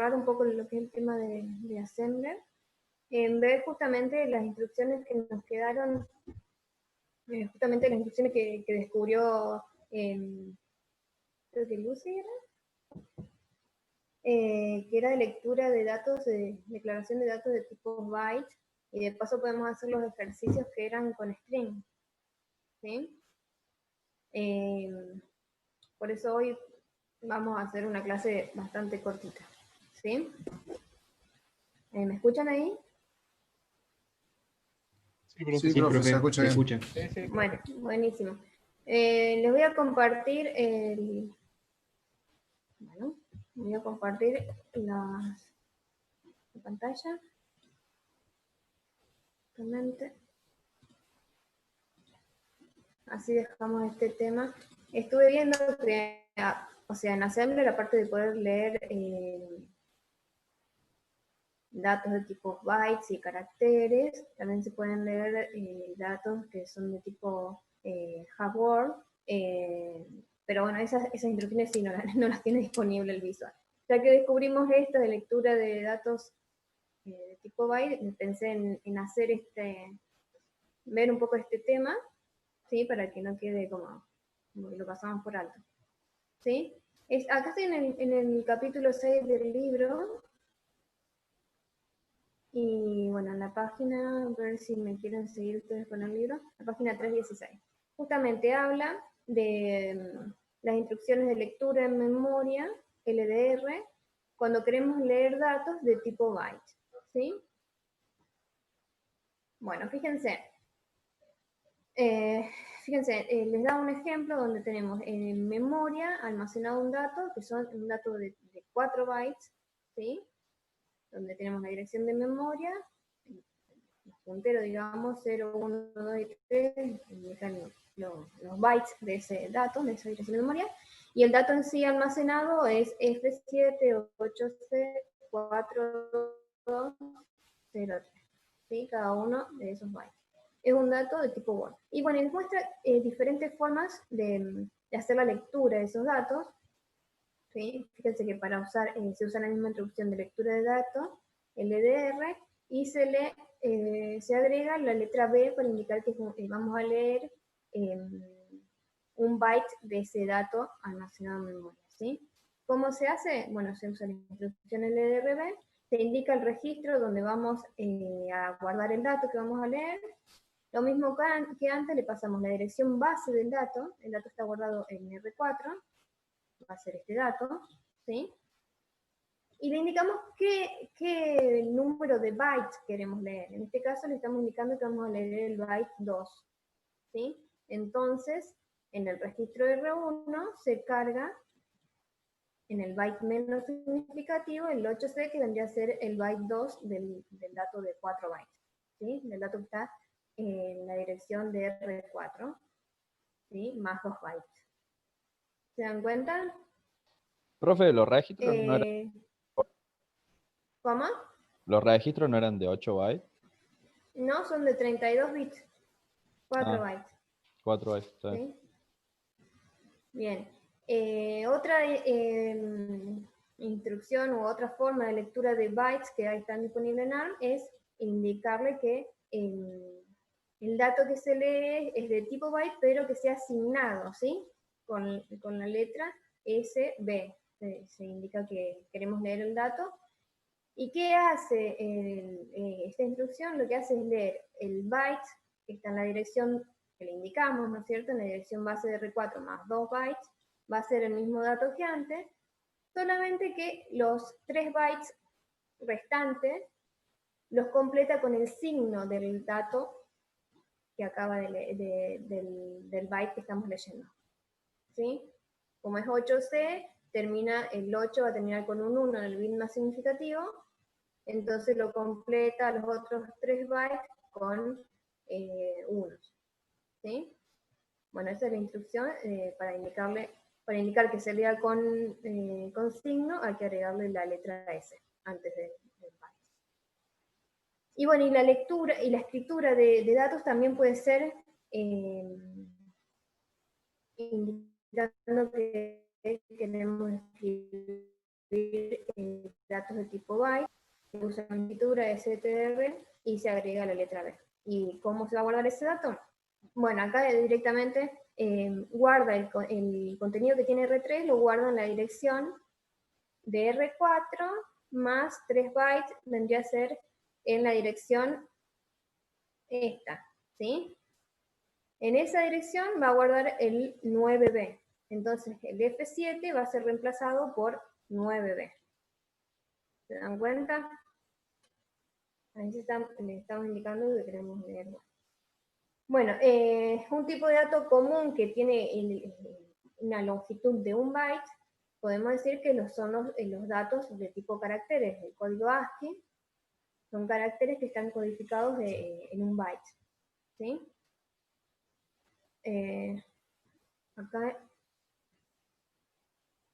cerrar un poco lo que es el tema de Assembler, ver justamente las instrucciones que nos quedaron, justamente las instrucciones que descubrió, creo que Lucy era, que era de lectura de datos, de declaración de datos de tipo byte, y de paso podemos hacer los ejercicios que eran con string. ¿Sí? Por eso hoy vamos a hacer una clase bastante cortita. ¿Sí? ¿Me escuchan ahí? Sí, profe, se escucha bien. escucha. Bueno, buenísimo. Les voy a compartir bueno, voy a compartir la pantalla. Así dejamos este tema. Estuve viendo que, o sea, en Assembler, aparte de poder leer datos de tipo bytes y caracteres, también se pueden leer datos que son de tipo hardware, pero bueno, esas instrucciones sí no las tiene disponible el visual. Ya que descubrimos esto de lectura de datos de tipo byte, pensé en hacer ver un poco este tema, ¿sí? Para que no quede como que lo pasamos por alto. ¿Sí? Acá estoy en el capítulo 6 del libro. Y bueno, en la página, a ver si me quieren seguir ustedes con el libro, la página 316. Justamente habla de las instrucciones de lectura en memoria, LDR, cuando queremos leer datos de tipo byte. ¿Sí? Bueno, fíjense. Les da un ejemplo donde tenemos en memoria almacenado un dato, que son un dato de 4 bytes, ¿sí? Donde tenemos la dirección de memoria, los punteros, digamos, 0, 1, 2 y 3, indican los bytes de ese dato, de esa dirección de memoria, y el dato en sí almacenado es F7874203, ¿sí? Cada uno de esos bytes. Es un dato de tipo Word. Y bueno, les muestra diferentes formas de hacer la lectura de esos datos. ¿Sí? Fíjense que para usar, se usa la misma instrucción de lectura de datos, LDR, y se agrega la letra B para indicar que vamos a leer un byte de ese dato almacenado en memoria. ¿Sí? ¿Cómo se hace? Bueno, se usa la instrucción LDRB, se indica el registro donde vamos a guardar el dato que vamos a leer. Lo mismo que antes, le pasamos la dirección base del dato, el dato está guardado en R4, va a ser este dato, ¿sí? Y le indicamos qué número de bytes queremos leer. En este caso le estamos indicando que vamos a leer el byte 2, ¿sí? Entonces, en el registro R1 se carga en el byte menos significativo el 8C, que vendría a ser el byte 2 del dato de 4 bytes, ¿sí? Del dato que está en la dirección de R4, ¿sí? Más 2 bytes. ¿Se dan cuenta? Profe, los registros no eran... ¿Cómo? Los registros no eran de 8 bytes. No, son de 32 bits. 4 bytes. 4 bytes, ¿Sí? Bien. Otra instrucción u otra forma de lectura de bytes que ahí están disponibles en ARM es indicarle que el dato que se lee es de tipo byte, pero que sea asignado, ¿sí? Con la letra SB. Se indica que queremos leer el dato. ¿Y qué hace esta instrucción? Lo que hace es leer el byte que está en la dirección que le indicamos, ¿no es cierto? En la dirección base de R4 más 2 bytes, va a ser el mismo dato que antes, solamente que los 3 bytes restantes los completa con el signo del dato que acaba del byte que estamos leyendo. ¿Sí? Como es 8C, el 8 va a terminar con un 1 en el bit más significativo, entonces lo completa los otros 3 bytes con unos. ¿Sí? Bueno, esa es la instrucción para indicar que se lea con signo, hay que agregarle la letra S antes del byte. Y bueno, y la lectura y la escritura de datos también puede ser indicando que queremos escribir datos de tipo byte, se usa la escritura str y se agrega la letra B. ¿Y cómo se va a guardar ese dato? Bueno, acá directamente guarda el contenido que tiene R3, lo guarda en la dirección de R4 más 3 bytes, vendría a ser en la dirección esta, ¿sí? En esa dirección va a guardar el 9B. Entonces el F7 va a ser reemplazado por 9B. ¿Se dan cuenta? Ahí le estamos indicando que queremos leer. Bueno, un tipo de dato común que tiene una longitud de 1 byte, podemos decir que son los datos de tipo caracteres, el código ASCII, son caracteres que están codificados en 1 byte. ¿Sí? Acá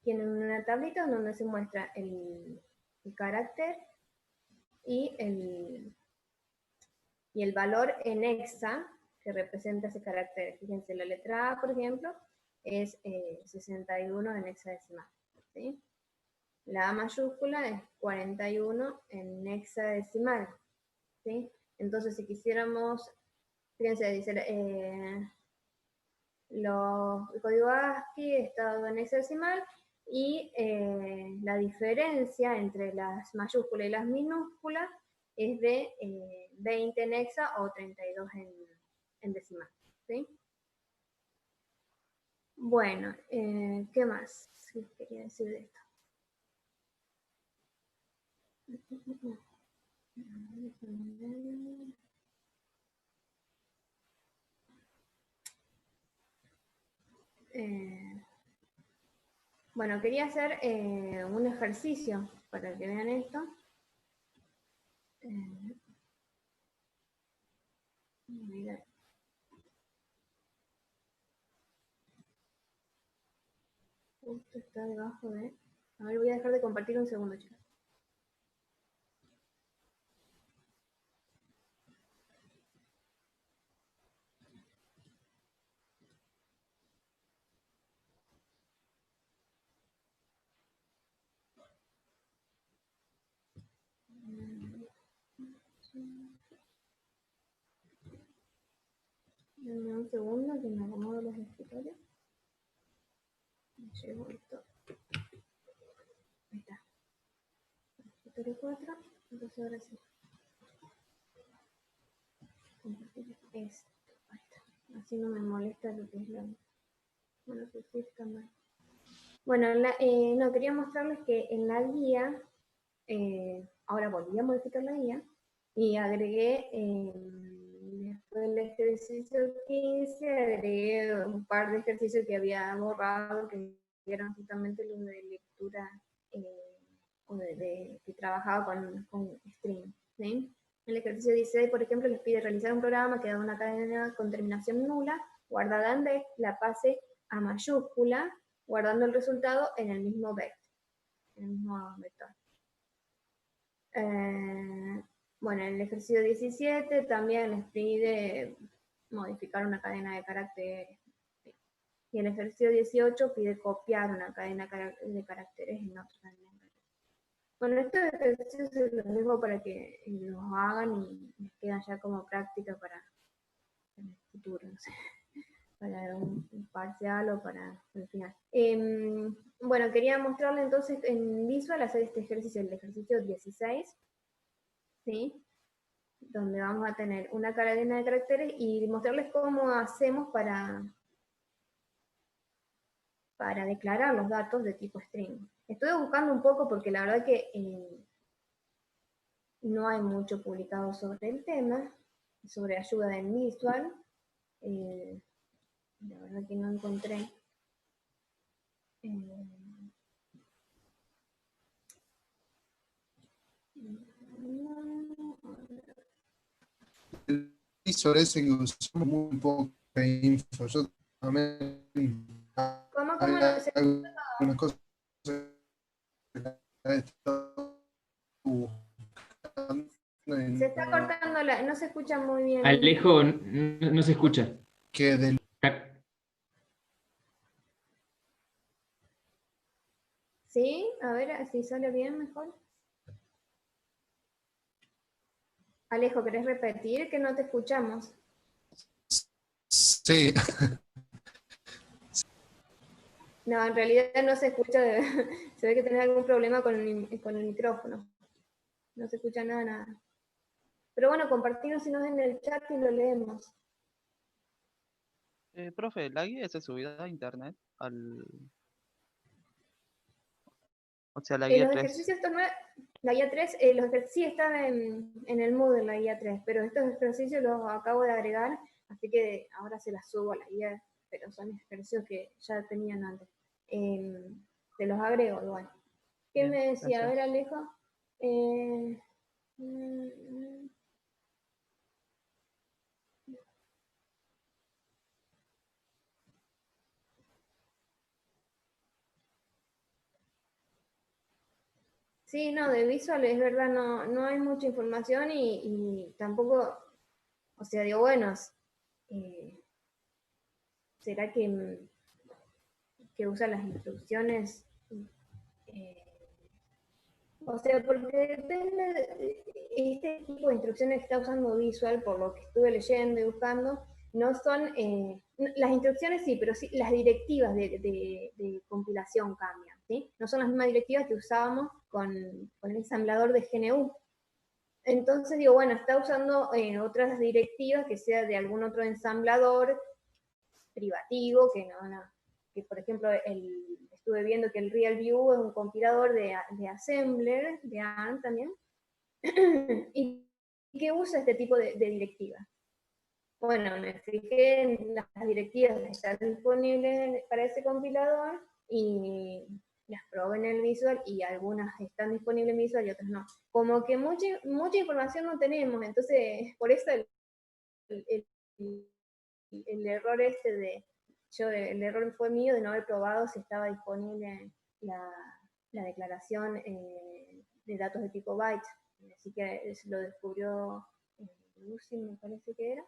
tienen una tablita donde se muestra el carácter y el valor en hexa que representa ese carácter. Fíjense, la letra A, por ejemplo, es 61 en hexadecimal. ¿Sí? La A mayúscula es 41 en hexadecimal. ¿Sí? Entonces, si quisiéramos, fíjense, dice, el código ASCII está dado en hexadecimal y la diferencia entre las mayúsculas y las minúsculas es de 20 en hexa o 32 en decimal. ¿Sí? Bueno, ¿qué más quería decir de esto? Bueno, quería hacer un ejercicio para que vean esto. Mira. Justo está debajo de... A ver, voy a dejar de compartir un segundo, chicos. Dame un segundo que me acomodo los escritorios. Me llevo esto. Ahí está. Escritorio 4. Entonces ahora sí. Compartir esto. Ahí está. Así no me molesta lo que es la... Bueno, que sí está mal. Bueno, no, quería mostrarles que en la guía, ahora volví a modificar la guía y agregué, después del ejercicio 15, agregué un par de ejercicios que había borrado, que eran justamente los de lectura, que trabajaba con string. ¿Sí? El ejercicio 16, por ejemplo, les pide realizar un programa que da una cadena con terminación nula, guardada en B, la pase a mayúscula, guardando el resultado en el mismo vector. Bueno, en el ejercicio 17 también les pide modificar una cadena de caracteres. Y en el ejercicio 18 pide copiar una cadena de caracteres en otra cadena de caracteres. Bueno, estos ejercicios se los dejo para que los hagan y les quedan ya como práctica para el futuro, no sé, para un parcial o para el final. Bueno, quería mostrarle entonces en Visual hacer este ejercicio, el ejercicio 16, ¿sí? Donde vamos a tener una cadena de caracteres y mostrarles cómo hacemos para declarar los datos de tipo string. Estuve buscando un poco porque la verdad que no hay mucho publicado sobre el tema, sobre ayuda en Visual. La verdad que no encontré. El visor ese que usamos muy poca info. Yo también ¿Cómo algunas cosas se está cortando, no se escucha muy bien. Alejo, no se escucha. Que del... ¿Sí? A ver. ver si sale bien mejor. Alejo, ¿querés repetir? Que no te escuchamos. Sí, No, en realidad no se escucha, se ve que tenés algún problema con el micrófono. No se escucha nada. Pero bueno, compartimos si no en el chat y lo leemos. Profe, ¿la guía esa subida a internet? O sea, la guía Los 3. ejercicios estos la guía 3, sí están en el Moodle la guía 3, pero estos ejercicios los acabo de agregar, así que ahora se las subo a la guía, pero son ejercicios que ya tenían antes. Te los agrego igual. ¿Qué Bien, me decía? A gracias. ver, Alejo. Eh, mm, sí, no, de visual es verdad, no hay mucha información y tampoco, o sea, digo, bueno, ¿será que usa las instrucciones? Eh, o sea, porque depende de este tipo de instrucciones que está usando Visual, por lo que estuve leyendo y buscando, no son, las instrucciones sí, pero sí las directivas de compilación cambian, ¿sí? No son las mismas directivas que usábamos con el ensamblador de GNU. Entonces digo, bueno, está usando otras directivas que sea de algún otro ensamblador privativo, que por ejemplo estuve viendo que el RealView es un compilador de assembler, de ARM también, y que usa este tipo de directivas. Bueno, me fijé en las directivas que están disponibles para ese compilador y las probé en el Visual y algunas están disponibles en Visual y otras no. Como que mucha información no tenemos, entonces por eso el error el error fue mío de no haber probado si estaba disponible la declaración de datos de tipo byte. Así que lo descubrió Lucy, me parece que era.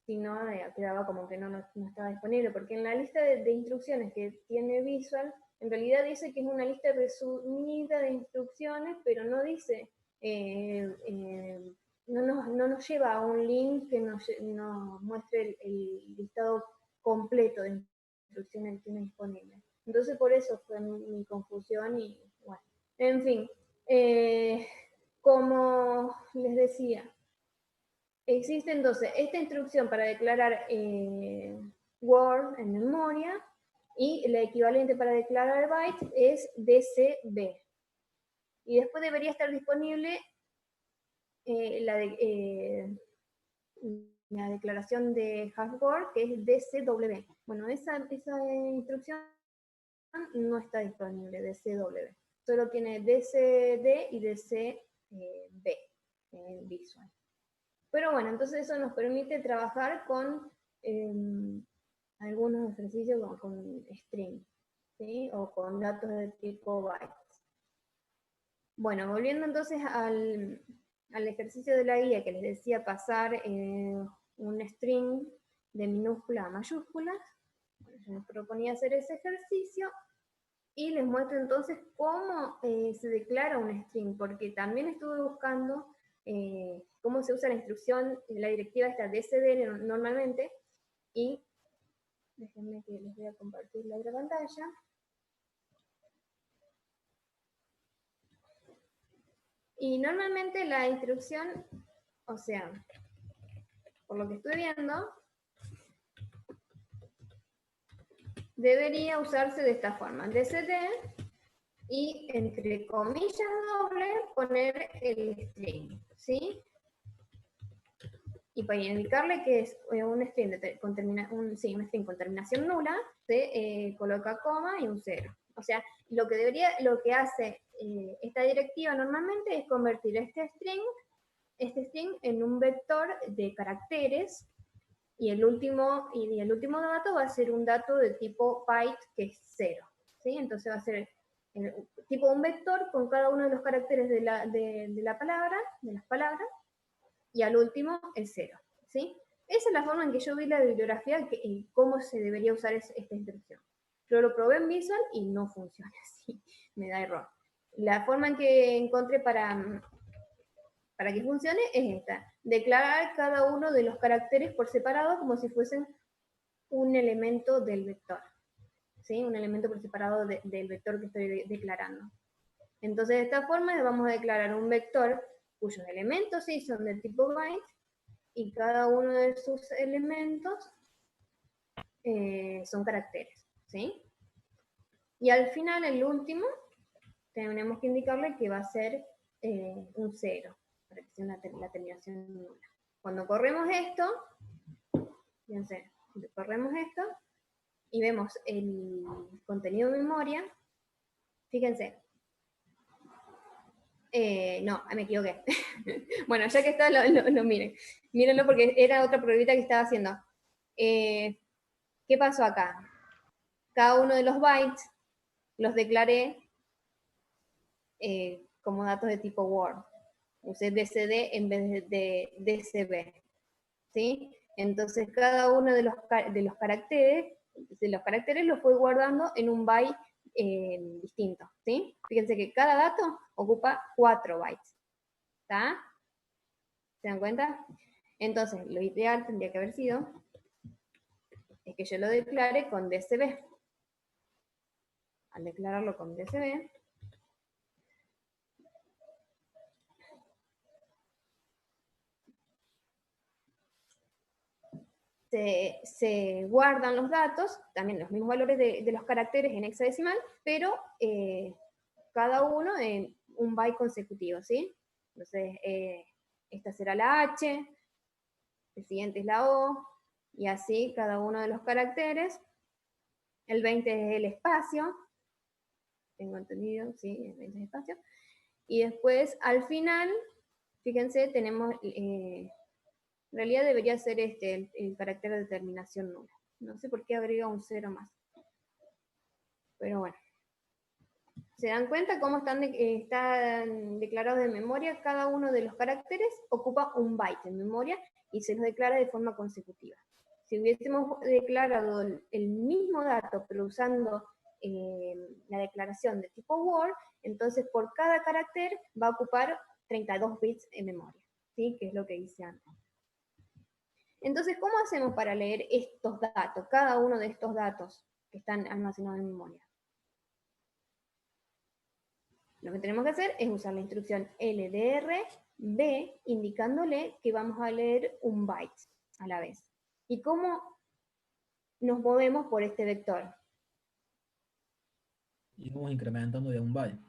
Si no, quedaba como que no estaba disponible, porque en la lista de instrucciones que tiene Visual, en realidad dice que es una lista resumida de instrucciones, pero no dice no nos lleva a un link que nos muestre el listado completo de instrucciones que tiene disponible. Entonces por eso fue mi confusión y bueno, en fin, como les decía, existe entonces esta instrucción para declarar Word en memoria y la equivalente para declarar byte es DCB. Y después debería estar disponible la declaración de hashword, que es DCW. Bueno, esa instrucción no está disponible, DCW. Solo tiene DCD y DCB en Visual. Pero bueno, entonces eso nos permite trabajar con algunos ejercicios con string, ¿sí? O con datos de tipo bytes. Bueno, volviendo entonces al ejercicio de la guía que les decía pasar un string de minúscula a mayúsculas. Bueno, yo les proponía hacer ese ejercicio y les muestro entonces cómo se declara un string, porque también estuve buscando cómo se usa la instrucción, la directiva esta DCD normalmente, y déjenme que les voy a compartir la otra pantalla. Y normalmente la instrucción, o sea, por lo que estoy viendo, debería usarse de esta forma, DCD, y entre comillas dobles poner el string, ¿sí? Y para indicarle que es un string un string con terminación nula, se coloca coma y un 0. O sea, lo que hace esta directiva normalmente es convertir este string en un vector de caracteres y el último dato va a ser un dato de tipo byte que es 0. ¿Sí? Entonces va a ser tipo un vector con cada uno de los caracteres de las palabras, y al último el 0. ¿Sí? Esa es la forma en que yo vi la bibliografía, cómo se debería usar esta instrucción. Yo lo probé en Visual y no funciona así, me da error. La forma en que encontré para que funcione es esta. Declarar cada uno de los caracteres por separado como si fuesen un elemento del vector. ¿Sí? Un elemento por separado del vector que estoy declarando. Entonces, de esta forma vamos a declarar un vector cuyos elementos sí son de tipo byte y cada uno de sus elementos son caracteres. ¿Sí? Y al final, el último, tenemos que indicarle que va a ser un 0, para que sea la terminación nula. Cuando corremos esto, fíjense, corremos esto y vemos el contenido de memoria, fíjense. No, me equivoqué. Bueno, ya que está, lo miren. Mírenlo porque era otra pruebita que estaba haciendo. ¿Qué pasó acá? Cada uno de los bytes los declaré como datos de tipo Word. Usé DCD en vez de DCB. ¿Sí? Entonces cada uno de los caracteres los fue guardando en un byte distinto. ¿Sí? Fíjense que cada dato ocupa 4 bytes. ¿Está? ¿Se dan cuenta? Entonces, lo ideal tendría que haber sido es que yo lo declare con DCB. Al declararlo con DCB, se guardan los datos, también los mismos valores de los caracteres en hexadecimal, pero cada uno en un byte consecutivo, ¿sí? Entonces, esta será la H, el siguiente es la O, y así cada uno de los caracteres. El 20 es el espacio, tengo entendido, sí, el 20 es espacio. Y después, al final, fíjense, tenemos, en realidad debería ser el carácter de terminación nula. No sé por qué agrega un 0 más. Pero bueno. ¿Se dan cuenta cómo están declarados de memoria? Cada uno de los caracteres ocupa un byte en memoria y se los declara de forma consecutiva. Si hubiésemos declarado el mismo dato, pero usando la declaración de tipo Word, entonces por cada carácter va a ocupar 32 bits en memoria, ¿sí? Que es lo que hice antes. Entonces, ¿cómo hacemos para leer estos datos, cada uno de estos datos que están almacenados en memoria? Lo que tenemos que hacer es usar la instrucción LDR-B, indicándole que vamos a leer un byte a la vez. ¿Y cómo nos movemos por este vector? Y vamos incrementando de un byte.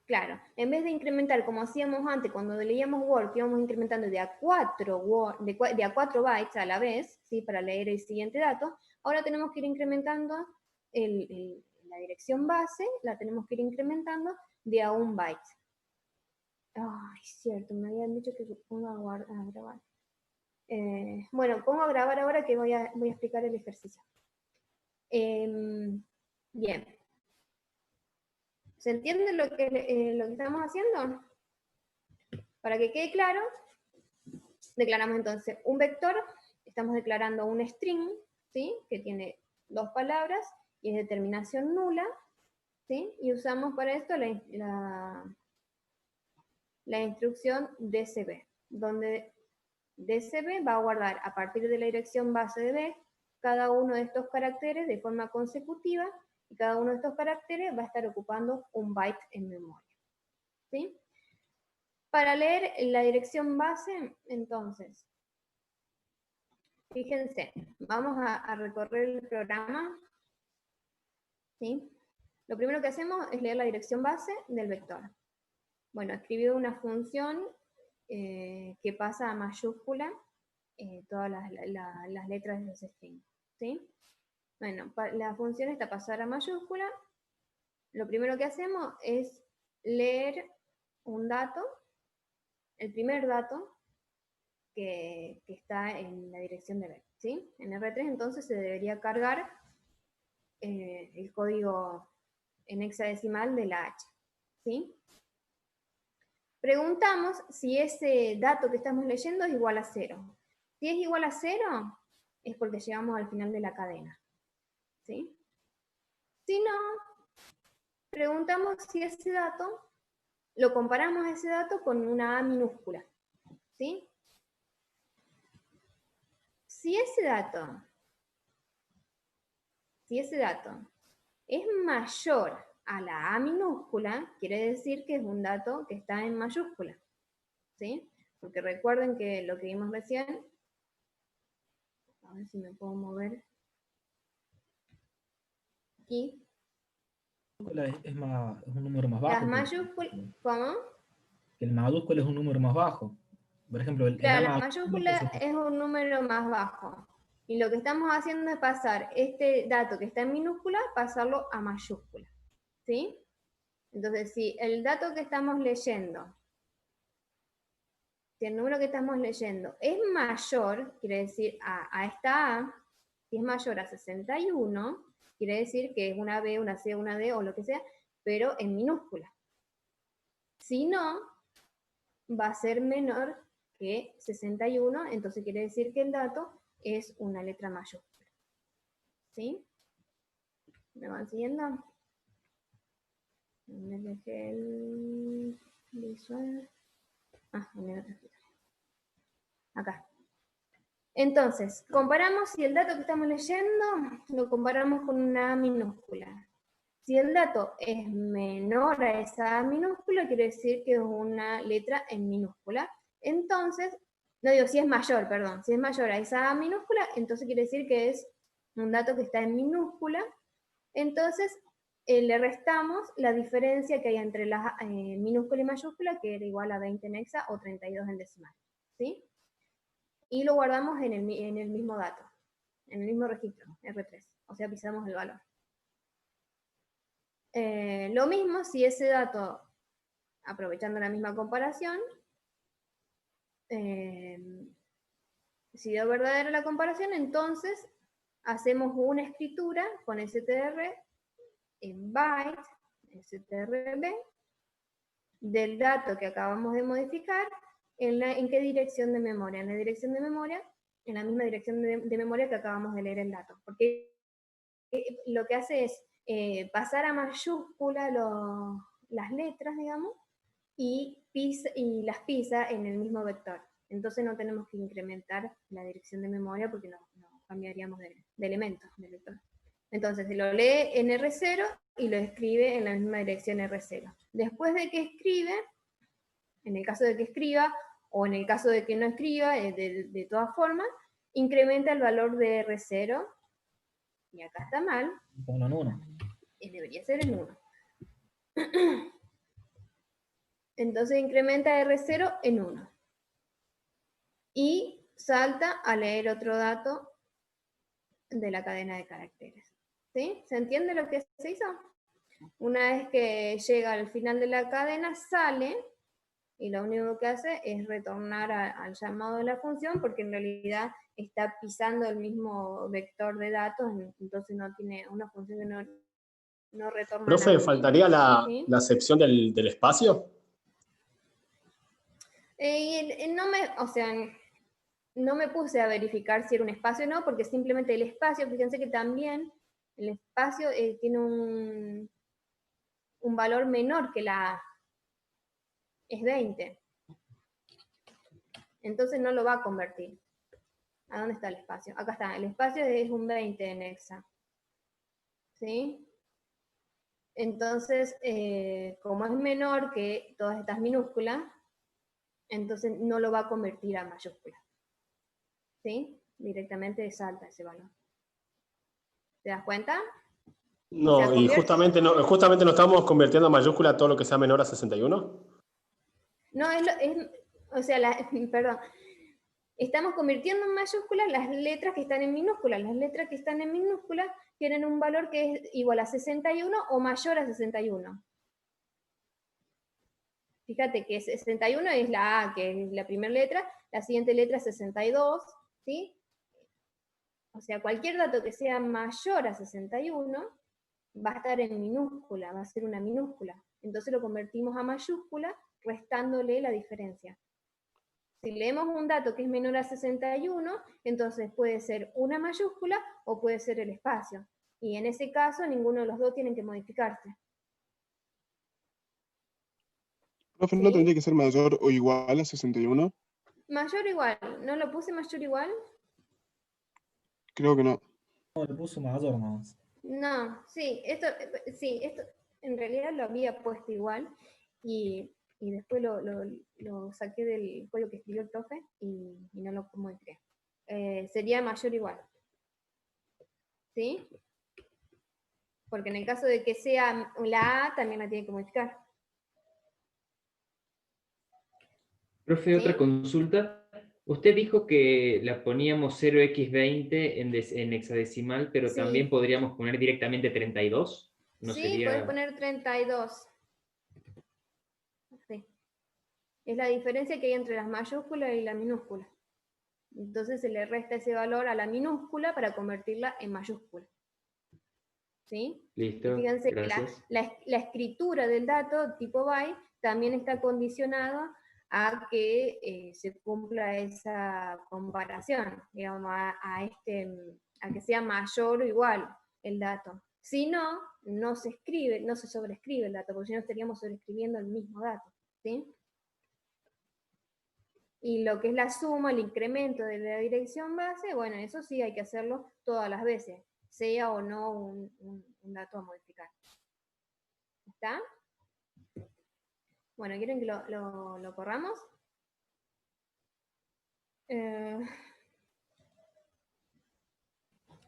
Claro, en vez de incrementar como hacíamos antes cuando leíamos Word, que íbamos incrementando de a 4 bytes a la vez, ¿sí? Para leer el siguiente dato, ahora tenemos que ir incrementando la dirección base, la tenemos que ir incrementando de a 1 byte. Ay, cierto, me habían dicho que ponga a grabar. Bueno, pongo a grabar ahora que voy a explicar el ejercicio. Bien. ¿Se entiende lo que estamos haciendo? Para que quede claro, declaramos entonces un vector, estamos declarando un string, ¿sí? Que tiene 2 palabras y es de terminación nula, ¿sí? Y usamos para esto la instrucción DCB, donde DCB va a guardar a partir de la dirección base de B cada uno de estos caracteres de forma consecutiva y cada uno de estos caracteres va a estar ocupando un byte en memoria. ¿Sí? Para leer la dirección base, entonces, fíjense, vamos a recorrer el programa. ¿Sí? Lo primero que hacemos es leer la dirección base del vector. Bueno, escribí una función que pasa a mayúscula todas las letras de los strings. ¿Sí? Bueno, la función está pasar a mayúscula. Lo primero que hacemos es leer un dato, el primer dato que está en la dirección de B. ¿Sí? En R3 entonces se debería cargar el código en hexadecimal de la H. ¿Sí? Preguntamos si ese dato que estamos leyendo es igual a 0. Si es igual a 0, es porque llegamos al final de la cadena. ¿Sí? Si no, preguntamos si ese dato, lo comparamos a ese dato con una A minúscula, ¿sí? Si ese dato es mayor a la A minúscula, quiere decir que es un dato que está en mayúscula, ¿sí? Porque recuerden que lo que vimos recién, a ver si me puedo mover aquí. Es un número más bajo. Las mayúsculas, ¿cómo? El mayúscula es un número más bajo. Por ejemplo, Claro, A la mayúscula es un número más bajo. Y lo que estamos haciendo es pasar este dato que está en minúscula, pasarlo a mayúscula, ¿sí? Entonces, si el dato que estamos leyendo, si el número que estamos leyendo es mayor, quiere decir a esta A, si es mayor a 61, quiere decir que es una B, una C, una D o lo que sea, pero en minúscula. Si no, va a ser menor que 61, entonces quiere decir que el dato es una letra mayúscula. ¿Sí? ¿Me van siguiendo? ¿Dónde dejé el visual? Acá. Entonces, comparamos si el dato que estamos leyendo lo comparamos con una A minúscula. Si el dato es menor a esa A minúscula, quiere decir que es una letra en minúscula. Entonces, no digo si es mayor, perdón, si es mayor a esa A minúscula, entonces quiere decir que es un dato que está en minúscula. Entonces, le restamos la diferencia que hay entre la minúscula y mayúscula, que era igual a 20 en hexa o 32 en decimal. ¿Sí? Y lo guardamos en el mismo dato, en el mismo registro, R3. O sea, pisamos el valor. Lo mismo si ese dato, aprovechando la misma comparación, si dio verdadera la comparación, entonces hacemos una escritura con str en byte, strb, del dato que acabamos de modificar, ¿en qué dirección de memoria? En la dirección de memoria, en la misma dirección de memoria que acabamos de leer el dato. Porque lo que hace es pasar a mayúscula las letras, digamos, y las pisa en el mismo vector. Entonces no tenemos que incrementar la dirección de memoria porque no cambiaríamos de elemento del vector. Entonces lo lee en R0 y lo escribe en la misma dirección R0. Después de que escribe, en el caso de que escriba, o en el caso de que no escriba, de todas formas, incrementa el valor de R0, y acá está mal, Ponlo en 1. debería ser en 1. Entonces incrementa R0 en 1. Y salta a leer otro dato de la cadena de caracteres. ¿Sí? ¿Se entiende lo que se hizo? Una vez que llega al final de la cadena, sale, y lo único que hace es retornar al llamado de la función, porque en realidad está pisando el mismo vector de datos, entonces no tiene una función que no retorna Profe, nada. ¿faltaría ¿Sí? la acepción del espacio? No me puse a verificar si era un espacio o no, porque simplemente el espacio, fíjense que también el espacio tiene un valor menor que la A. Es 20. Entonces no lo va a convertir. ¿A dónde está el espacio? Acá está, el espacio es un 20 en hexa. ¿Sí? Entonces, como es menor que todas estas minúsculas, entonces no lo va a convertir a mayúscula. ¿Sí? Directamente salta ese valor. ¿Te das cuenta? No, O sea, y justamente no estamos convirtiendo a mayúscula todo lo que sea menor a 61. No, perdón. Estamos convirtiendo en mayúsculas las letras que están en minúsculas. Las letras que están en minúsculas tienen un valor que es igual a 61 o mayor a 61. Fíjate que 61 es la A, que es la primera letra, la siguiente letra es 62, ¿sí? O sea, cualquier dato que sea mayor a 61 va a estar en minúscula, va a ser una minúscula. Entonces lo convertimos a mayúscula, restándole la diferencia. Si leemos un dato que es menor a 61, entonces puede ser una mayúscula o puede ser el espacio. Y en ese caso, ninguno de los dos tienen que modificarse. Profe, ¿no ¿Sí? tendría que ser mayor o igual a 61? Mayor o igual. ¿No lo puse mayor o igual? Creo que no. No, le puso mayor nomás. No, sí, esto en realidad lo había puesto igual y después lo saqué del código que escribió el profe y no lo modifiqué. Sería mayor o igual. ¿Sí? Porque en el caso de que sea la A, también la tiene que modificar. Profe, ¿Sí? otra consulta. Usted dijo que la poníamos 0x20 en hexadecimal, pero Sí. también podríamos poner directamente 32. ¿No Sí, podés sería? poner 32. Sí. Es la diferencia que hay entre las mayúsculas y la minúscula. Entonces se le resta ese valor a la minúscula para convertirla en mayúscula. ¿Sí? Y Listo, fíjense que gracias. la escritura del dato tipo byte también está condicionado a que se cumpla esa comparación, digamos, a que sea mayor o igual el dato. Si no, no se escribe, no se sobrescribe el dato, porque si no estaríamos sobrescribiendo el mismo dato. ¿Sí? Y lo que es la suma, el incremento de la dirección base, bueno, eso sí hay que hacerlo todas las veces, sea o no un dato a modificar. ¿Está? Bueno, ¿quieren que lo corramos?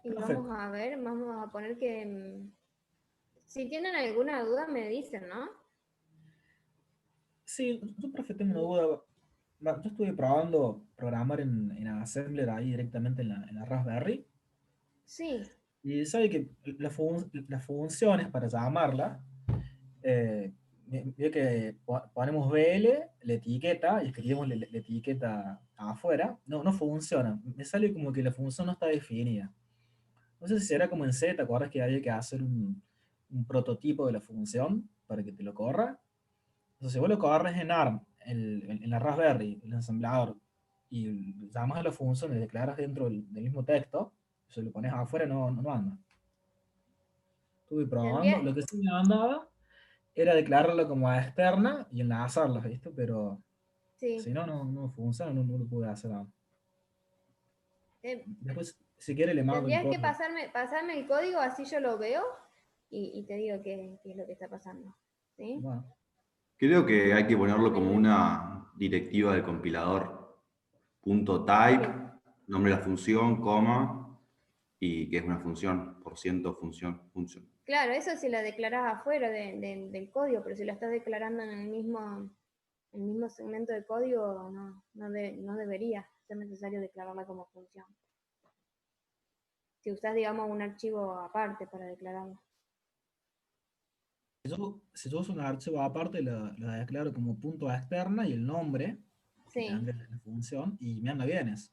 Y Perfecto. vamos a ver, vamos a poner que si tienen alguna duda me dicen, ¿no? Sí, yo, profe, tengo una duda. Yo estuve probando programar en Assembler ahí directamente en la Raspberry. Sí, Y sabe que las funciones para llamarla, veo que ponemos BL, la etiqueta, y escribimos la etiqueta afuera. No funciona. Me sale como que la función no está definida. No sé si será como en C, ¿te acuerdas que había que hacer un prototipo de la función para que te lo corra? Entonces, si vos lo corres en ARM, en la Raspberry, el ensamblador, y llamas a la función y declaras dentro del mismo texto, si lo pones afuera, no anda. Estuve probando. tendría, Lo que sí me andaba era declararla como externa y enlazarla, ¿viste? Pero sí. si no funciona, no lo pude hacer aún. Eh, Después, si quiere, le mando el Tendrías que código. pasarme el código, así yo lo veo y te digo qué es lo que está pasando. ¿Sí? Bueno, Creo que hay que ponerlo como Pásamelo. una directiva del compilador. Punto Sí. type, nombre de la función, coma, y que es una función, por ciento, función. Claro, eso si la declarás afuera del código, pero si la estás declarando en el mismo segmento de código, no debería ser necesario declararla como función. Si usás, digamos, un archivo aparte para declararla. si yo uso un archivo aparte, lo declaro como punto externa y el nombre que Sí. tendrá la función y me anda bien eso.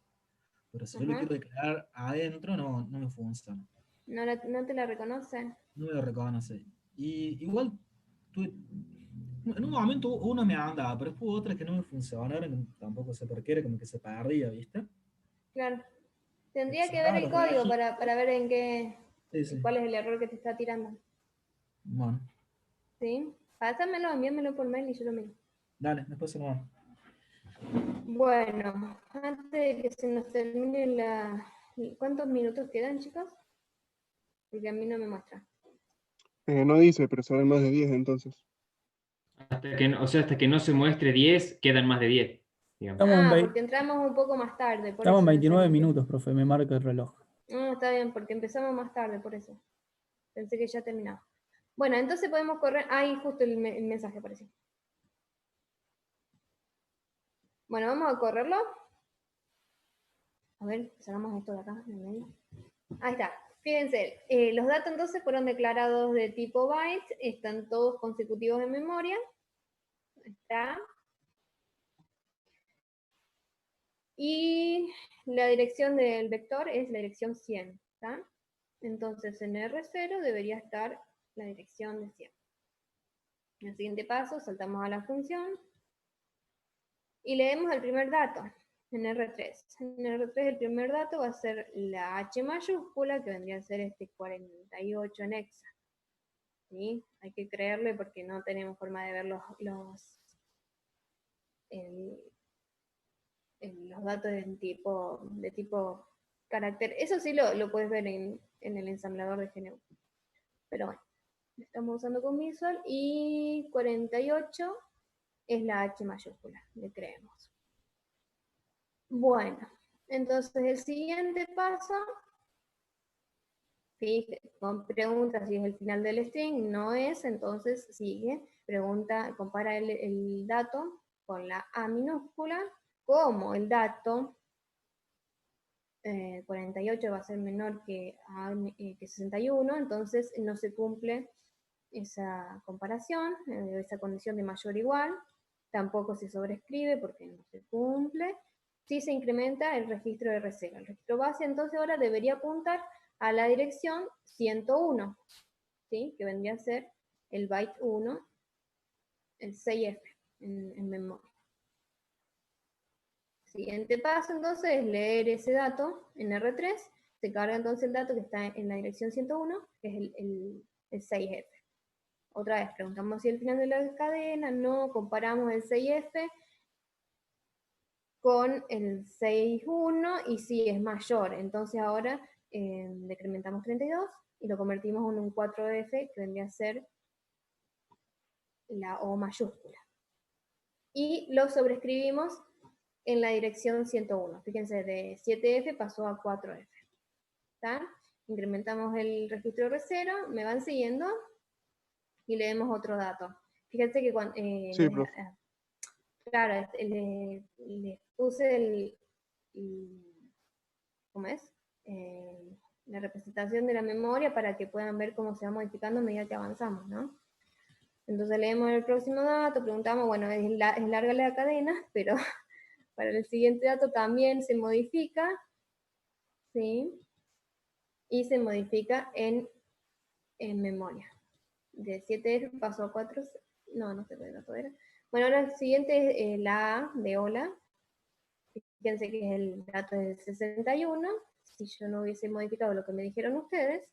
Pero si yo lo Ajá. quiero declarar adentro, no me funciona. ¿No te la reconoce? No me lo reconoce. Y igual, en un momento uno me andaba, pero después otras que no me funcionaron, tampoco sé por qué, era como que se perdía, ¿viste? Claro. Tendría que ver Sacaba el los código registros. para ver Sí, sí. cuál es el error que te está tirando. Bueno, ¿Sí? Pásamelo, envíamelo por mail y yo lo miro. dale, después se nos va. Bueno, antes de que se nos termine ¿Cuántos minutos quedan, chicos? Porque a mí no me muestra. No dice, pero serán más de 10 entonces. Hasta que no se muestre 10, quedan más de 10, digamos. Porque entramos un poco más tarde, por Estamos en eso. 29 minutos, profe, me marca el reloj. No, está bien, porque empezamos más tarde, por eso. Pensé que ya terminaba. Bueno, entonces podemos correr. Ahí justo el mensaje apareció. Bueno, vamos a correrlo. A ver, sacamos esto de acá, en el medio. Ahí está. Fíjense, los datos entonces fueron declarados de tipo byte, están todos consecutivos en memoria. Está. Y la dirección del vector es la dirección 100. ¿Está? Entonces en R0 debería estar la dirección de 100. En el siguiente paso saltamos a la función y leemos el primer dato en R3. En R3 el primer dato va a ser la H mayúscula, que vendría a ser este 48 en hexa. ¿Sí? Hay que creerle porque no tenemos forma de ver los datos de tipo carácter. Eso sí lo puedes ver en el ensamblador de GNU. Pero bueno, lo estamos usando con Visual. Y 48 es la H mayúscula, le creemos. Bueno, entonces el siguiente paso, con pregunta si es el final del string, no es, entonces sigue, pregunta, compara el dato con la A minúscula, como el dato 48 va a ser menor que 61, entonces no se cumple esa comparación, esa condición de mayor o igual, tampoco se sobrescribe porque no se cumple. Sí se incrementa el registro de reserva. El registro base entonces ahora debería apuntar a la dirección 101, ¿sí? Que vendría a ser el byte 1, el 6F en memoria. Siguiente paso entonces es leer ese dato en R3, se carga entonces el dato que está en la dirección 101, que es el 6F. Otra vez, preguntamos si el final de la cadena, no, comparamos el 6F con el 6.1 y si es mayor, entonces ahora decrementamos 32 y lo convertimos en un 4F que vendría a ser la O mayúscula. Y lo sobrescribimos en la dirección 101. Fíjense, de 7F pasó a 4F. ¿Está? Incrementamos el registro R0, me van siguiendo, y leemos otro dato. Fíjense que cuando... Sí, profe. Claro, les puse ¿cómo es? La representación de la memoria para que puedan ver cómo se va modificando a medida que avanzamos, ¿no? Entonces leemos el próximo dato, preguntamos, bueno, es larga la cadena, pero para el siguiente dato también se modifica, ¿sí? Y se modifica en memoria. De 7F pasó a 4, no sé qué dato era. Bueno, ahora el siguiente es la A de hola. Fíjense que es el dato del 61. Si yo no hubiese modificado lo que me dijeron ustedes,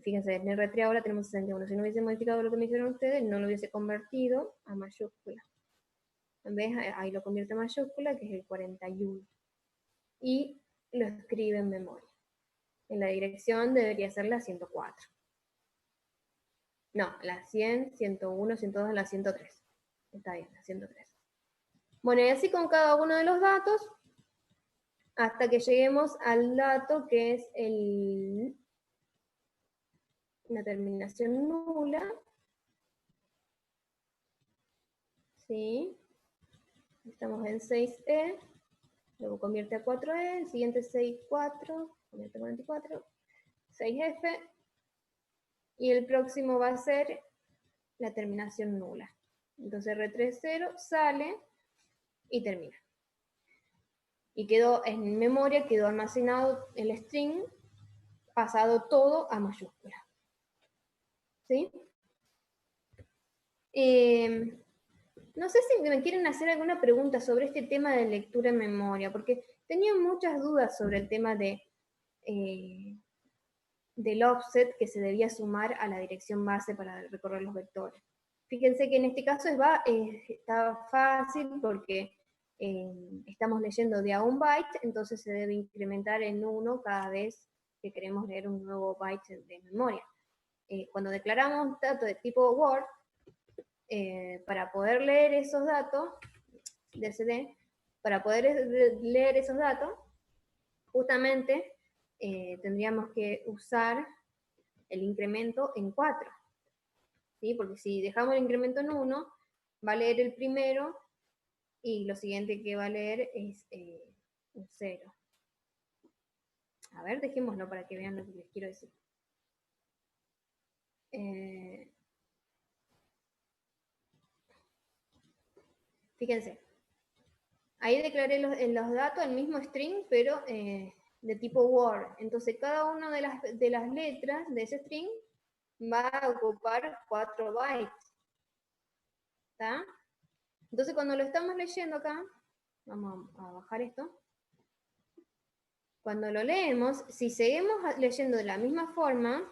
fíjense, en R3 ahora tenemos 61. Si no hubiese modificado lo que me dijeron ustedes, no lo hubiese convertido a mayúscula. En vez, ahí lo convierte a mayúscula, que es el 41. Y lo escribe en memoria. En la dirección debería ser la 104. No, la 100, 101, 102, la 103. Está bien, la 103. Bueno, y así con cada uno de los datos, hasta que lleguemos al dato que es la terminación nula. ¿Sí? Estamos en 6E, luego convierte a 4E, el siguiente 6.4, convierte a 44, 6F, y el próximo va a ser la terminación nula. Entonces R30 sale y termina. Y quedó en memoria, quedó almacenado el string, pasado todo a mayúscula. ¿Sí? No sé si me quieren hacer alguna pregunta sobre este tema de lectura en memoria, porque tenía muchas dudas sobre el tema del offset que se debía sumar a la dirección base para recorrer los vectores. Fíjense que en este caso está fácil porque estamos leyendo de a un byte, entonces se debe incrementar en 1 cada vez que queremos leer un nuevo byte de memoria. Cuando declaramos datos de tipo Word, para poder leer esos datos de CD, para poder leer esos datos, justamente tendríamos que usar el incremento en 4. ¿Sí? Porque si dejamos el incremento en 1, va a leer el primero y lo siguiente que va a leer es un 0. A ver, dejémoslo para que vean lo que les quiero decir. Fíjense, ahí declaré los datos, el mismo string, pero de tipo Word. Entonces cada una de las letras de ese string va a ocupar 4 bytes. ¿Está? Entonces cuando lo estamos leyendo acá, vamos a bajar esto. Cuando lo leemos, si seguimos leyendo de la misma forma,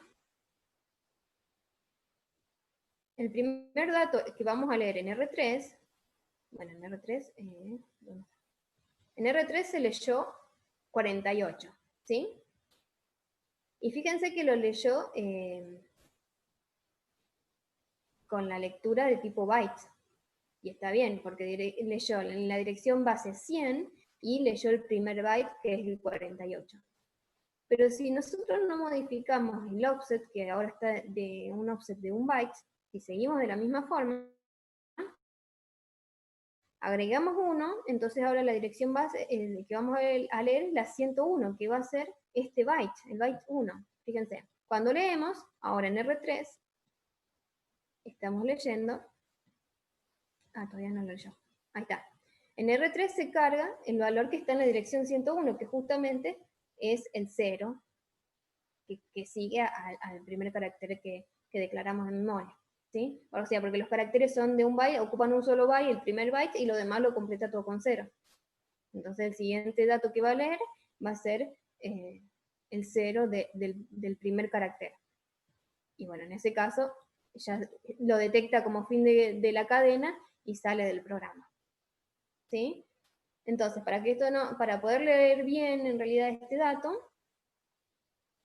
el primer dato que vamos a leer en R3 bueno, en R3, ¿dónde está? En R3 se leyó 48, ¿sí? Y fíjense que lo leyó con la lectura de tipo bytes. Y está bien, porque leyó en la dirección base 100 y leyó el primer byte, que es el 48. Pero si nosotros no modificamos el offset, que ahora está de un offset de 1 byte, y seguimos de la misma forma, agregamos 1, entonces ahora la dirección base que vamos a leer es la 101, que va a ser este byte, el byte 1. Fíjense, cuando leemos, ahora en R3, estamos leyendo, todavía no lo leyó, ahí está. En R3 se carga el valor que está en la dirección 101, que justamente es el 0, que sigue al primer carácter que declaramos en memoria. ¿Sí? O sea, porque los caracteres son de 1 byte, ocupan un solo byte, el primer byte, y lo demás lo completa todo con 0. Entonces el siguiente dato que va a leer va a ser el 0 del primer carácter. Y bueno, en ese caso ya lo detecta como fin de la cadena y sale del programa. ¿Sí? Entonces, para poder leer bien en realidad este dato,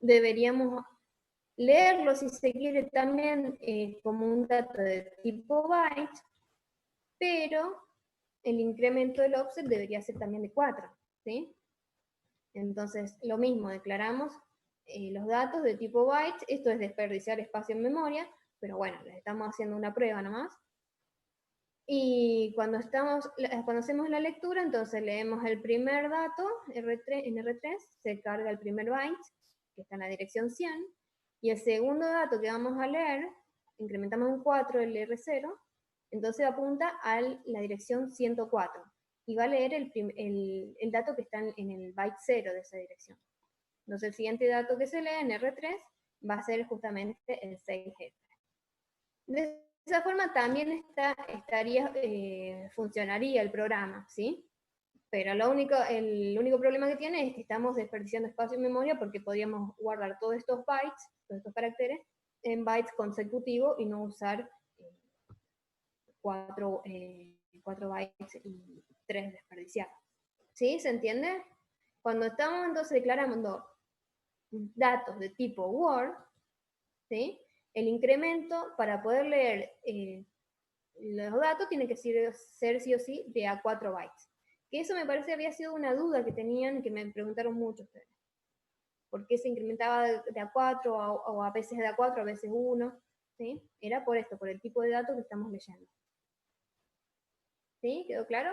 deberíamos leerlo, si se quiere, también como un dato de tipo byte, pero el incremento del offset debería ser también de 4, ¿sí? Entonces, lo mismo, declaramos los datos de tipo byte. Esto es desperdiciar espacio en memoria, pero bueno, les estamos haciendo una prueba nomás. Y cuando hacemos la lectura, entonces leemos el primer dato, en R3 se carga el primer byte, que está en la dirección 100, y el segundo dato que vamos a leer, incrementamos en 4 el R0, entonces apunta a la dirección 104, y va a leer el dato que está en el byte 0 de esa dirección. Entonces el siguiente dato que se lee en R3 va a ser justamente el 6G. De esa forma también funcionaría el programa, ¿sí? Pero el único problema que tiene es que estamos desperdiciando espacio en memoria, porque podríamos guardar todos estos bytes, todos estos caracteres, en bytes consecutivos y no usar 4 bytes y 3 desperdiciados. ¿Sí? ¿Se entiende? Cuando estamos entonces declarando datos de tipo Word, ¿sí? El incremento para poder leer los datos tiene que ser sí o sí de a 4 bytes. Que eso me parece había sido una duda que tenían, que me preguntaron mucho ustedes. ¿Por qué se incrementaba de a 4 o a veces de a 4, a veces 1? ¿Sí? Era por esto, por el tipo de datos que estamos leyendo. ¿Sí? ¿Quedó claro?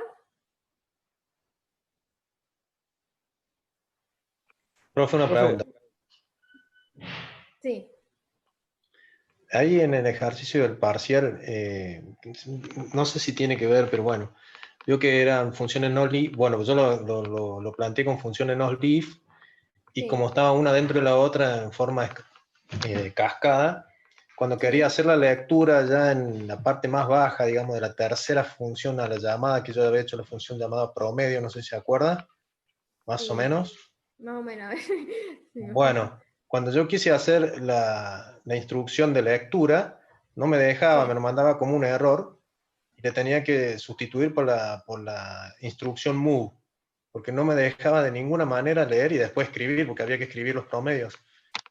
Profe, una pregunta. Sí. Ahí en el ejercicio del parcial, no sé si tiene que ver, pero bueno, veo que eran funciones no-leaf. Bueno, yo lo planteé con funciones no-leaf, y Sí. como estaba una dentro de la otra en forma cascada, cuando quería hacer la lectura ya en la parte más baja, digamos, de la tercera función a la llamada, que yo había hecho la función llamada promedio, no sé si se acuerda, más o menos. Más o menos. Sí, Bueno, cuando yo quise hacer la instrucción de lectura, no me dejaba, me lo mandaba como un error, y le tenía que sustituir por la instrucción move, porque no me dejaba de ninguna manera leer y después escribir, porque había que escribir los promedios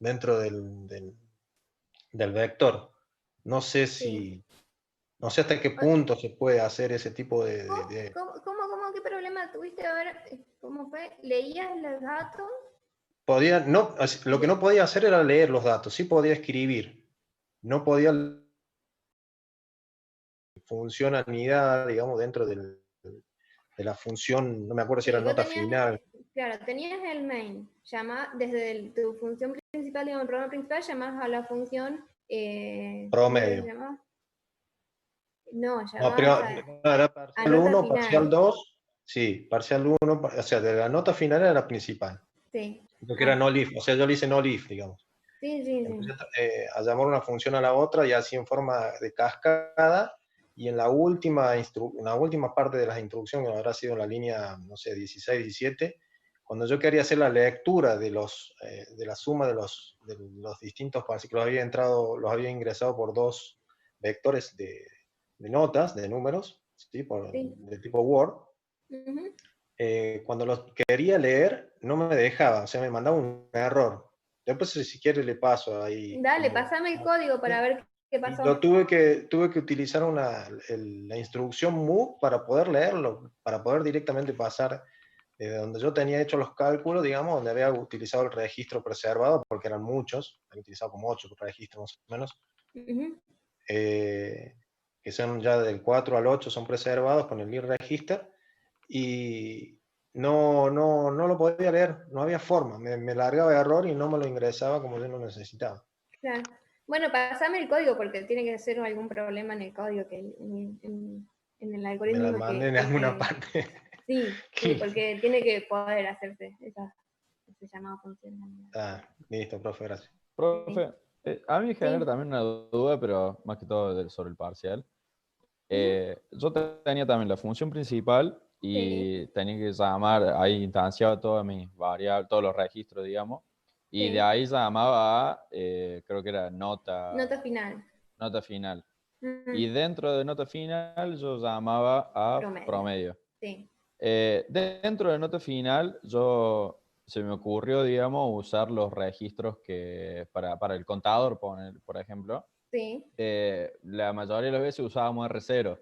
dentro del vector. No sé no sé hasta qué punto se puede hacer ese tipo de... ¿Cómo qué problema tuviste? A ver, ¿cómo fue? ¿Leías los datos? Lo que no podía hacer era leer los datos, sí podía escribir. No podía función anidada, digamos, dentro de la función, no me acuerdo si era nota final. Claro, tenías el main, desde tu función principal, digamos, el programa principal, llamás a la función... promedio. No, pero era parcial 1, parcial 2, sí, parcial 1, o sea, de la nota final era la principal. Sí. Porque era no leaf, o sea, yo le hice no leaf, digamos. Sí. Empecé a llamar una función a la otra, y así en forma de cascada, y en la última parte de las instrucciones, que habrá sido en la línea, no sé, 16, 17, cuando yo quería hacer la lectura de la suma de los distintos parciales, que los había ingresado por 2 vectores de notas, de números, ¿sí? Sí. De tipo Word. Ujú. Cuando lo quería leer, no me dejaba, o sea, me mandaba un error. Después, si quiere, le paso ahí. Dale, pasame el código para ver qué Y pasó. tuve que utilizar la instrucción move para poder leerlo, para poder directamente pasar desde donde yo tenía hecho los cálculos, digamos, donde había utilizado el registro preservado, porque eran muchos, había utilizado como 8 registros más o menos, Ujú. Que son ya del 4 al 8 son preservados con el lead register, y no lo podía leer, no había forma, me largaba de error y no me lo ingresaba como yo lo necesitaba. Claro. Bueno, pasame el código porque tiene que ser algún problema en el código, que en el Me la algoritmo mandé en alguna parte. Sí, porque tiene que poder hacerse ese llamado funcional. Listo, profe, gracias. Profe, a mí me genera Sí. también una duda, pero más que todo sobre el parcial. Yo tenía también la función principal y tenía que llamar, ahí instanciaba todas mis variables, todos los registros, digamos, y de Sí. ahí llamaba a, creo que era Nota final. nota final. Ujú. Y dentro de nota final yo llamaba a promedio. Sí. Dentro de nota final se me ocurrió, digamos, usar los registros que para el contador, por ejemplo. Sí. La mayoría de las veces usábamos R0.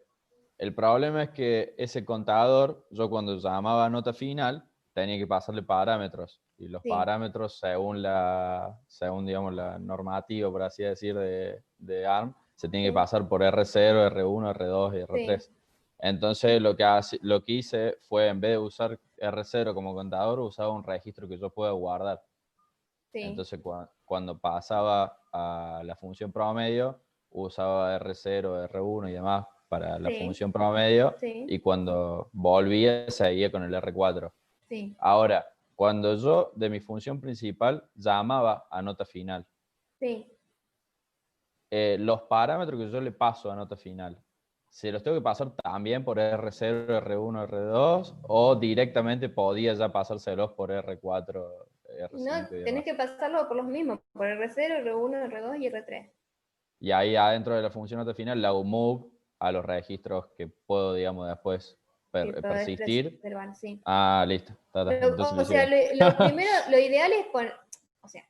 El problema es que ese contador, yo cuando llamaba a nota final, tenía que pasarle parámetros. Y los Sí. parámetros, según digamos, la normativa, por así decir, de ARM, se tiene que pasar por R0, R1, R2 y R3. Sí. Entonces lo que hice fue, en vez de usar R0 como contador, usaba un registro que yo pueda guardar. Sí. Entonces cuando pasaba a la función promedio, usaba R0, R1 y demás para la Sí. función promedio, Sí. y cuando volvía seguía con el R4. Sí. Ahora, cuando yo de mi función principal llamaba a nota final, Sí. los parámetros que yo le paso a nota final, ¿se los tengo que pasar también por R0, R1, R2? ¿O directamente podía ya pasárselos por R4, R5 No, y demás? tenés que pasarlo por los mismos, por R0, R1, R2 y R3. Y ahí adentro de la función nota final le hago move a los registros que puedo, digamos, después Que podés persistir. preservar, sí. Ah, listo. Entonces lo O sea, hice bien. lo primero, lo ideal es poner, o sea,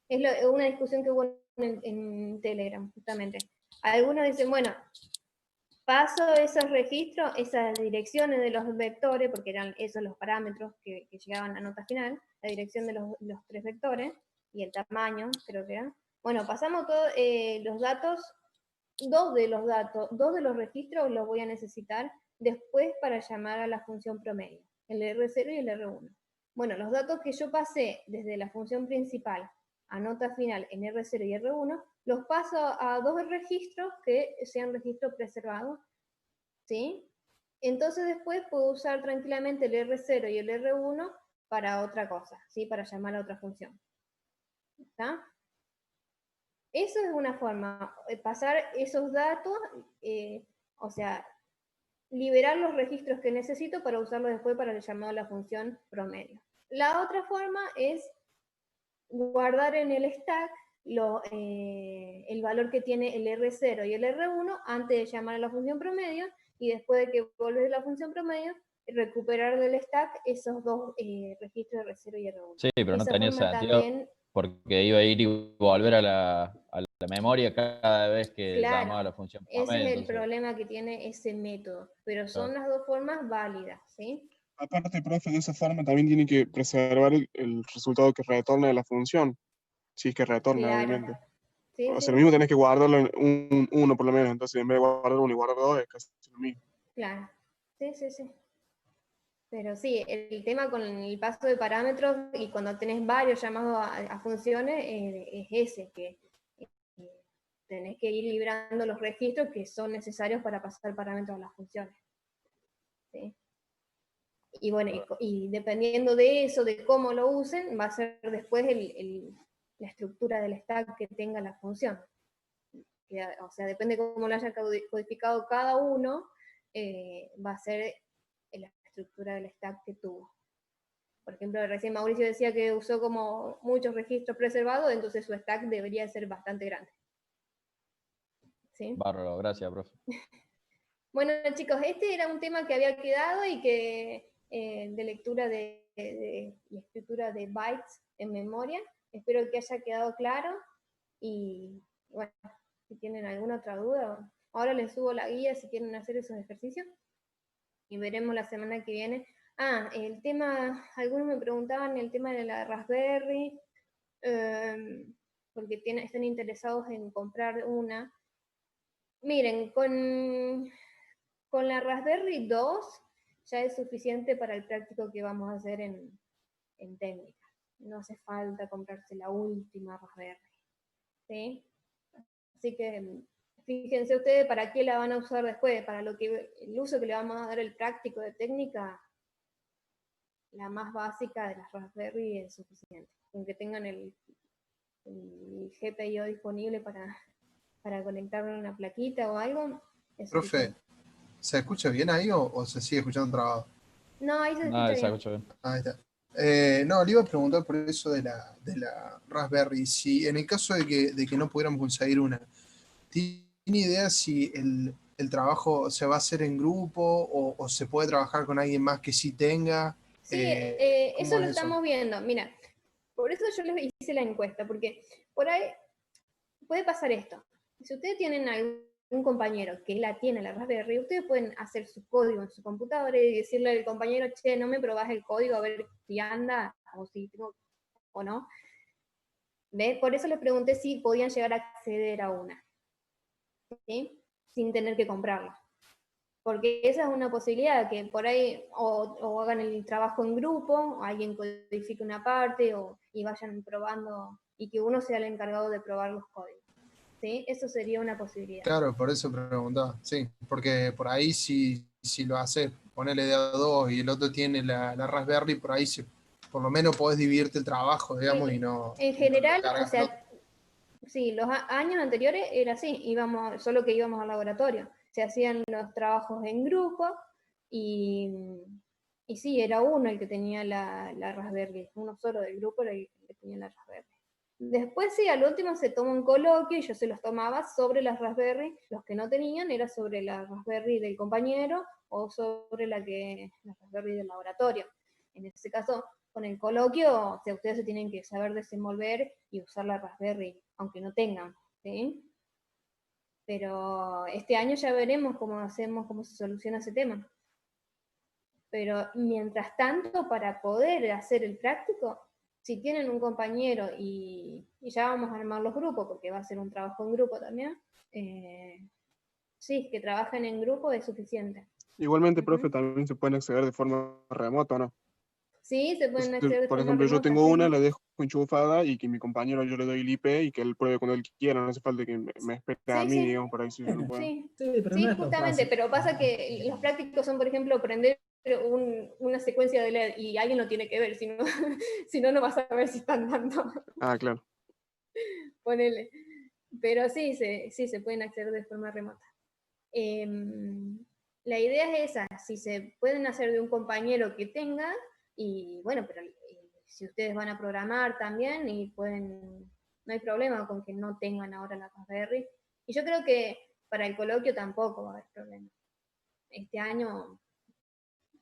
es una discusión que hubo en Telegram, justamente. Algunos dicen, bueno, paso esos registros, esas direcciones de los vectores, porque eran esos los parámetros que llegaban a nota final, la dirección de los 3 vectores y el tamaño, creo que era. Bueno, pasamos todos los datos, dos de los registros los voy a necesitar después para llamar a la función promedio, el R0 y el R1. Bueno, los datos que yo pasé desde la función principal a nota final en R0 y R1, los paso a 2 registros que sean registros preservados, ¿sí? Entonces después puedo usar tranquilamente el R0 y el R1 para otra cosa, ¿sí? Para llamar a otra función. ¿Está? Eso es una forma, pasar esos datos, o sea, liberar los registros que necesito para usarlos después para el llamado a la función promedio. La otra forma es guardar en el stack el valor que tiene el R0 y el R1 antes de llamar a la función promedio, y después de que volvés a la función promedio, recuperar del stack esos dos registros de R0 y R1. Sí, pero no Esa tenía forma sentido también, porque iba a ir y volver a la memoria cada vez que claro, llamaba a la función ese promedio. es el Entonces, problema que tiene ese método, pero son claro. las dos formas válidas, ¿sí? Aparte, profe, de esa forma también tiene que preservar el resultado que retorna de la función, si es que retorna, Claro. obviamente. Sí, O sí, sea, lo mismo tenés que guardarlo en uno por lo menos, entonces en vez de guardar uno y guardar dos, es casi lo mismo. claro. Sí, sí, sí. Pero sí, el tema con el paso de parámetros y cuando tenés varios llamados a funciones es ese, que tenés que ir librando los registros que son necesarios para pasar parámetros a las funciones. ¿Sí? Y bueno, y dependiendo de eso, de cómo lo usen, va a ser después la estructura del stack que tenga la función. O sea, depende de cómo lo haya codificado cada uno, va a ser la estructura del stack que tuvo. Por ejemplo, recién Mauricio decía que usó como muchos registros preservados, entonces su stack debería ser bastante grande. ¿Sí? Bárbaro, gracias, profe. Bueno, chicos, este era un tema que había quedado y que de lectura y escritura de bytes en memoria. Espero que haya quedado claro y bueno, si tienen alguna otra duda, ahora les subo la guía si quieren hacer esos ejercicios y veremos la semana que viene. El tema, algunos me preguntaban el tema de la Raspberry, porque están interesados en comprar una. Miren, con la Raspberry 2 ya es suficiente para el práctico que vamos a hacer en técnica. No hace falta comprarse la última Raspberry. ¿Sí? Así que fíjense ustedes para qué la van a usar después. Para el uso que le vamos a dar el práctico de técnica, la más básica de las Raspberry es suficiente. Con que tengan el GPIO disponible para conectarlo a una plaquita o algo. Profe, ¿se escucha bien ahí o se sigue escuchando trabado? No, ahí se escucha No, se bien. escucha bien. Ahí está. No, le iba a preguntar por eso de la Raspberry. Si en el caso de que no pudiéramos conseguir una, ¿tiene idea si el trabajo se va a hacer en grupo o se puede trabajar con alguien más que sí tenga? Sí, ¿Cómo eso lo es eso? estamos viendo. Mira, por eso yo les hice la encuesta, porque por ahí puede pasar esto. Si ustedes tienen algún compañero que la tiene la Raspberry, ustedes pueden hacer su código en su computadora y decirle al compañero, che, no me probás el código a ver si anda o si tengo o no. ¿Ve? Por eso les pregunté si podían llegar a acceder a una, ¿sí? Sin tener que comprarla. Porque esa es una posibilidad, que por ahí o hagan el trabajo en grupo, o alguien codifique una parte, y vayan probando, y que uno sea el encargado de probar los códigos. ¿Sí? Eso sería una posibilidad. Claro, por eso preguntaba, sí, porque por ahí si lo haces, ponele de a dos y el otro tiene la Raspberry, por ahí por lo menos podés dividirte el trabajo, digamos, y no... En no general, cargas, o sea, sí, los años anteriores era así, solo que íbamos al laboratorio. Se hacían los trabajos en grupo y sí, era uno el que tenía la Raspberry, uno solo del grupo era el que tenía la Raspberry. Después sí, al último se tomó un coloquio y yo se los tomaba sobre las Raspberry, los que no tenían era sobre la Raspberry del compañero o sobre la Raspberry del laboratorio. En ese caso, con el coloquio, o sea, ustedes se tienen que saber desenvolver y usar la Raspberry, aunque no tengan, ¿sí? Pero este año ya veremos cómo se soluciona ese tema. Pero mientras tanto, para poder hacer el práctico, si tienen un compañero y ya vamos a armar los grupos, porque va a ser un trabajo en grupo también, sí, que trabajen en grupo es suficiente. Igualmente, profe, también se pueden acceder de forma remota, ¿no? Sí, se pueden acceder de Por forma ejemplo, yo remota, tengo sí. una, la dejo enchufada y que mi compañero yo le doy el IP y que él pruebe cuando él quiera, no hace falta que me espere a mí, digamos, por ahí si yo no puedo. Sí, pero sí, no es tan justamente, fácil. pero pasa que los prácticos son, por ejemplo, prender una secuencia de LED y alguien lo tiene que ver, si no, si no, no vas a ver si están dando. Ah, claro. Ponele. Pero sí, se pueden acceder de forma remota. La idea es esa, si se pueden hacer de un compañero que tenga, y bueno, pero si ustedes van a programar también, no hay problema con que no tengan ahora la Raspberry. Y yo creo que para el coloquio tampoco va a haber problema. Este año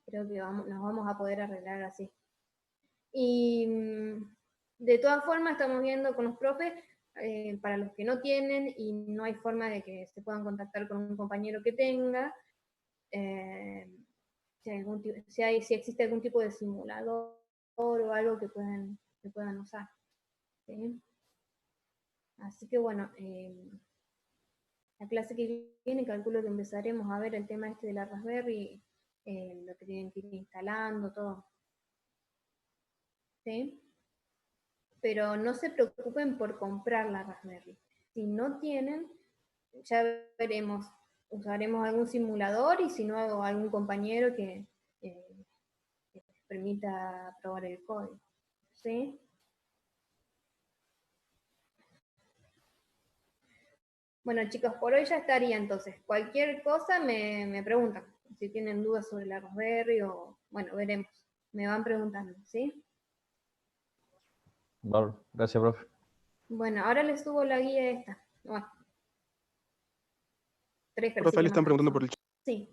creo que nos vamos a poder arreglar así. Y de todas formas estamos viendo con los profes, para los que no tienen y no hay forma de que se puedan contactar con un compañero que tenga, si existe algún tipo de simulador o algo que puedan usar. ¿Sí? Así que bueno, la clase que viene calculo que empezaremos a ver el tema este de la Raspberry, lo que tienen que ir instalando, todo. ¿Sí? Pero no se preocupen por comprar la Raspberry. Si no tienen, ya veremos, usaremos algún simulador y si no, algún compañero que les permita probar el código. ¿Sí? Bueno, chicos, por hoy ya estaría entonces. Cualquier cosa me preguntan. Si tienen dudas sobre la Raspberry o, bueno, veremos. Me van preguntando, ¿sí? Bárbaro. Gracias, profe. Bueno, ahora les subo la guía esta. Bueno, 3 Profe, le ejercicios están más. preguntando por el chat. Sí.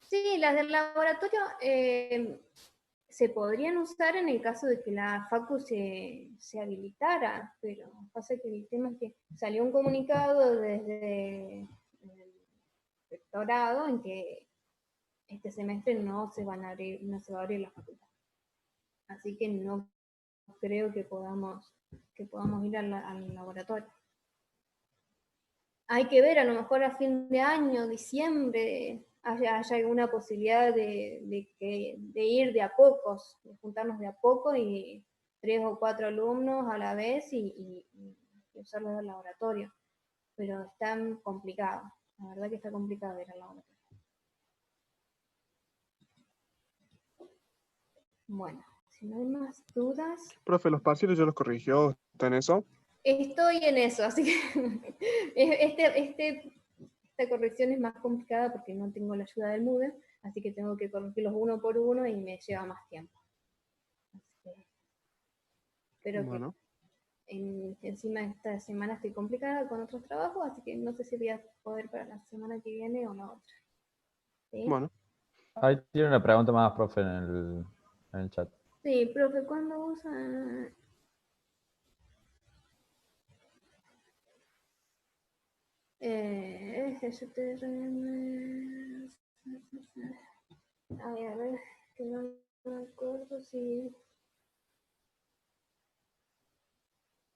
Sí, las del laboratorio se podrían usar en el caso de que la facu se habilitara, pero pasa que el tema es que salió un comunicado desde el rectorado en que este semestre no se va a abrir la facultad. Así que no creo que podamos ir al laboratorio. Hay que ver, a lo mejor a fin de año, diciembre, haya alguna posibilidad de ir de a pocos, de juntarnos de a poco y 3 o 4 alumnos a la vez y usarlos del laboratorio. Pero está complicado, la verdad que está complicado ir al laboratorio. Bueno, si no hay más dudas. Profe, los parciales ya los corrigió, ¿está en eso? Estoy en eso, así que esta corrección es más complicada porque no tengo la ayuda del MUDE, así que tengo que corregirlos uno por uno y me lleva más tiempo. Pero bueno, que encima esta semana estoy complicada con otros trabajos, así que no sé si voy a poder para la semana que viene o la otra. ¿Sí? Bueno. Ahí tiene una pregunta más, profe, en el chat. Sí, profe, ¿cuándo usa? A ver, que no me acuerdo si...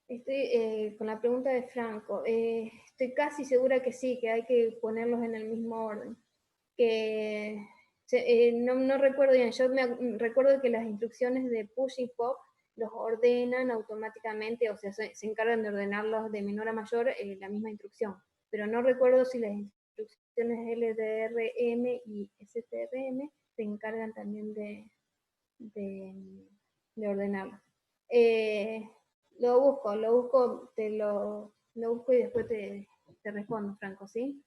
Estoy con la pregunta de Franco. Estoy casi segura que sí, que hay que ponerlos en el mismo orden. Que no recuerdo bien, yo recuerdo que las instrucciones de push y pop los ordenan automáticamente, o sea, se encargan de ordenarlos de menor a mayor la misma instrucción. Pero no recuerdo si las instrucciones LDRM y STRM se encargan también de ordenarlos. Lo busco, lo busco y después te respondo, Franco, ¿sí?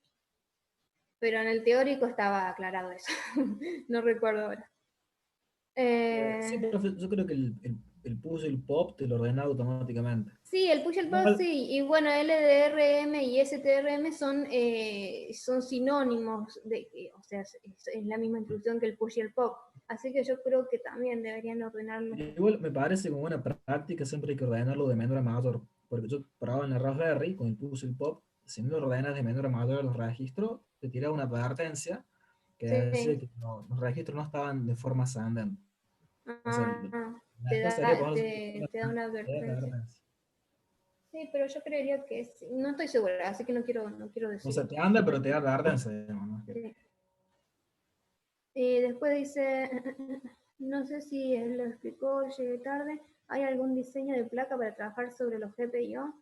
Pero en el teórico estaba aclarado eso. No recuerdo ahora. Sí, profe, yo creo que el push y el pop te lo ordena automáticamente. Sí, el push y el pop sí. Y bueno, LDRM y STRM son sinónimos, o sea, es la misma instrucción que el push y el pop. Así que yo creo que también deberían ordenarlo. Igual me parece como buena práctica, siempre hay que ordenarlo de menor a mayor. Porque yo probaba en el Raspberry con el push y el pop, si no lo ordenas de menor a mayor los registros, te tiraba una advertencia que decía que los registros no estaban de forma ascendente. Te da una advertencia. Sí, pero yo creería que sí. No estoy segura, así que no quiero decir. O sea, te anda, pero te da advertencia. ¿No? Sí. Y después dice, no sé si él lo explicó, llegué tarde. ¿Hay algún diseño de placa para trabajar sobre los GPIO?